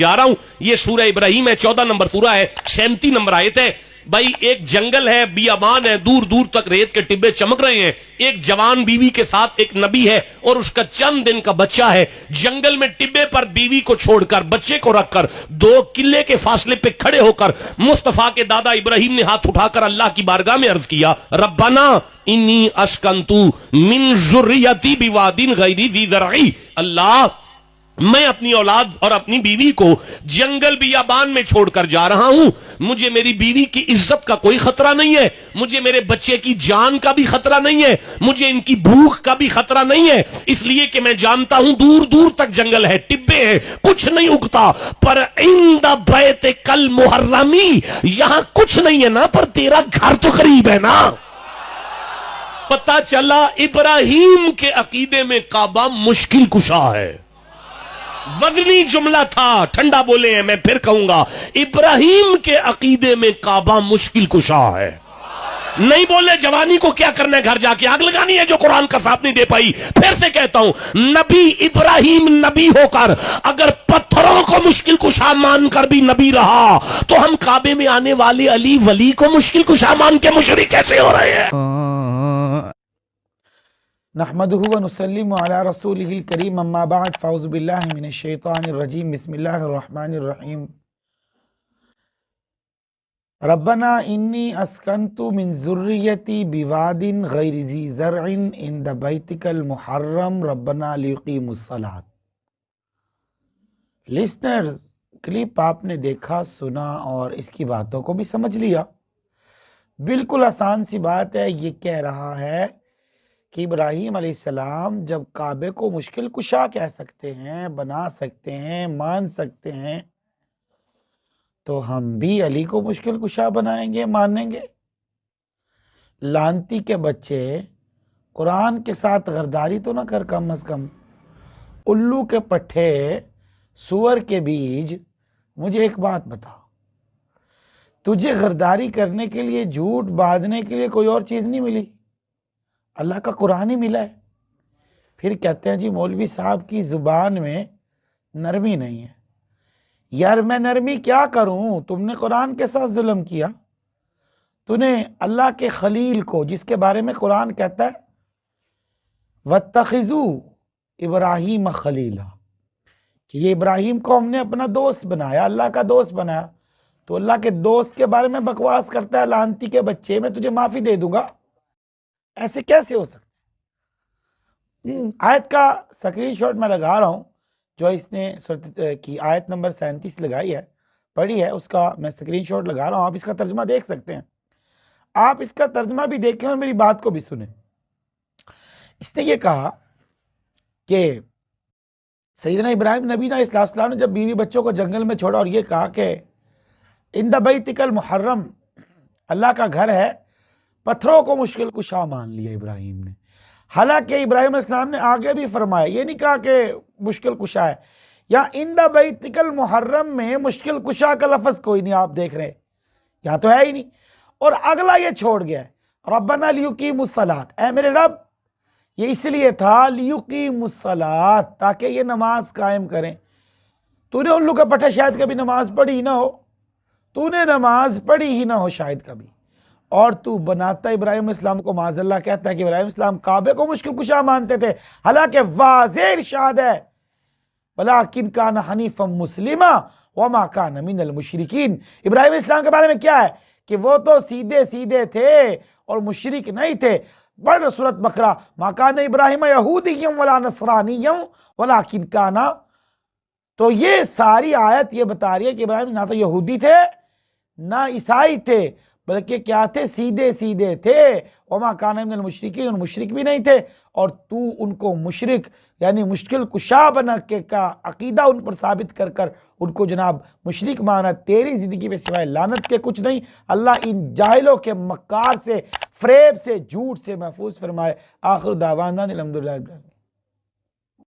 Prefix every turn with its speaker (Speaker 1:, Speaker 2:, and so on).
Speaker 1: जा रहा हूं। ये सूरह इब्राहिम है, 14 नंबर सूरह है, 37 नंबर आयत है। भाई एक जंगल है, बियाबान है, दूर दूर तक रेत के टिब्बे चमक रहे हैं। एक जवान बीवी के साथ एक नबी है और उसका चंद दिन का बच्चा है। जंगल में टिब्बे पर बीवी को छोड़कर, बच्चे को रखकर, 2 किले के फासले पे खड़े होकर मुस्तफा के दादा इब्राहिम ने हाथ उठाकर अल्लाह की बारगाह में अर्ज किया, रब्बाना इन्नी अस्कंतु मिन जुर्रियती बिवादिन गैरी ज़ी ज़रई। अल्लाह, मैं अपनी औलाद और अपनी बीवी को जंगल बियाबान में छोड़कर जा रहा हूं। मुझे मेरी बीवी की इज्जत का कोई खतरा नहीं है, मुझे मेरे बच्चे की जान का भी खतरा नहीं है, मुझे इनकी भूख का भी खतरा नहीं है, इसलिए कि मैं जानता हूं दूर दूर तक जंगल है, टिब्बे हैं, कुछ नहीं उगता। पर इंद बैत कल मुहर्रमी, यहां कुछ नहीं है ना, पर तेरा घर तो करीब है ना। पता चला इब्राहिम के अकीदे में काबा मुश्किल कुशा है। वजनी जुमला था, ठंडा बोले हैं, मैं फिर कहूंगा, इब्राहिम के अकीदे में काबा मुश्किल कुशा है। नहीं बोले जवानी को क्या करना है, घर जाके आग लगानी है जो कुरान का साथ नहीं दे पाई। फिर से कहता हूं, नबी इब्राहिम नबी होकर अगर पत्थरों को मुश्किल कुशा मानकर भी नबी रहा, तो हम काबे में आने वाले अली वली को मुश्किल कुशा मान के मुशरिक कैसे हो रहे हैं।
Speaker 2: नहमदुहु व नुसल्लिमु अला रसूलिहिल करीम, अम्मा बाद, फ़अऊज़ु बिल्लाहि मिनश शैतानिर रजीम, बिस्मिल्लाहिर रहमानिर रहीम। रब्बना इन्नी अस्कंतु मिन ज़ुर्रियती बिवादिन गैरि ज़ी ज़रइन इंद बैतिकल मुहर्रम रब्बना लियुक़ीमुस सलात। लिसनर्स, क्लिप आपने देखा, सुना और इसकी बातों को भी समझ लिया। बिल्कुल आसान सी बात है। ये कह रहा है कि इब्राहीम अलैहिस्सलाम जब काबे को मुश्किल कुशा कह सकते हैं, बना सकते हैं, मान सकते हैं, तो हम भी अली को मुश्किल कुशा बनाएंगे, मानेंगे। लानती के बच्चे, कुरान के साथ गरदारी तो ना कर, कम अज कम। उल्लू के पट्टे, सुअर के बीज, मुझे एक बात बता, तुझे गरदारी करने के लिए, झूठ बांधने के लिए कोई और चीज़ नहीं मिली, अल्लाह का कुरान ही मिला है। फिर कहते हैं जी मौलवी साहब की ज़ुबान में नरमी नहीं है। यार मैं नरमी क्या करूं, तुमने कुरान के साथ जुल्म किया। तूने अल्लाह के खलील को, जिसके बारे में कुरान कहता है वत्तखिज़ू इब्राहीम खलीला, कि ये इब्राहीम को हमने अपना दोस्त बनाया, अल्लाह का दोस्त बनाया, तो अल्लाह के दोस्त के बारे में बकवास करता है। लानती के बच्चे, मैं तुझे माफ़ी दे दूंगा। ऐसे कैसे हो सकता है। आयत का स्क्रीनशॉट मैं लगा रहा हूँ, जो इसने सूरत की आयत नंबर 37 लगाई है, पढ़ी है, उसका मैं स्क्रीनशॉट लगा रहा हूँ। आप इसका तर्जमा देख सकते हैं, आप इसका तर्जमा भी देखें और मेरी बात को भी सुने। इसने ये कहा कि सैयदना इब्राहिम नबी अलैहिस्सलाम ने जब बीवी बच्चों को जंगल में छोड़ा और ये कहा कि इंद बैतिकल मुहर्रम, अल्लाह का घर है, पत्थरों को मुश्किल कुशा मान लिया इब्राहिम ने। हालांकि इब्राहिम अलैहिस्सलाम ने आगे भी फरमाया, ये नहीं कहा कि मुश्किल कुशा है, या इंद बैतिकल मुहर्रम में मुश्किल कुशा का लफ्ज़ कोई नहीं, आप देख रहे हैं यहाँ तो है ही नहीं। और अगला ये छोड़ गया, रब्बना लियुक़ीमुस सलात, ऐ मेरे रब, ये इसलिए था लियुक़ीमुस सलात, ताकि ये नमाज कायम करें। तूने उन लोग का पढ़ा, शायद कभी नमाज पढ़ी ही ना हो, तूने नमाज पढ़ी ही ना हो शायद कभी, और तू बनाता इब्राहिम इस्लाम को माज़अल्लाह कहता है कि इब्राहिम इस्लाम काबे को मुश्किल कुशा मानते थे। हालांकि वाज़ेह इरशाद है, वलाकिन कान हनीफम मुस्लिमा वमा कान मिनल मुशरिकीन। इब्राहिम इस्लाम के बारे में क्या है कि वो तो सीधे सीधे थे और मुशरिक नहीं थे। पढ़ सूरत बकरा, मा कान इब्राहिम यहूदिय्यम वला नसरानिय्यम वलाकिन काना। तो ये सारी आयत ये बता रही है कि इब्राहिम ना तो यहूदी थे ना ईसाई थे, बल्कि क्या थे, सीधे सीधे थे। वमा कान मिनल मुशरिकीन, और मुशरिक भी नहीं थे। और तू उनको मुशरिक यानी मुश्किल कुशा बना के का अकीदा उन पर साबित कर कर उनको जनाब मुशरिक माना। तेरी ज़िंदगी में सिवाय लानत के कुछ नहीं। अल्लाह इन जाहिलों के मक्कार से, फ़रेब से, झूठ से महफूज फरमाए। आखिर दावाना अल्हम्दुलिल्लाह।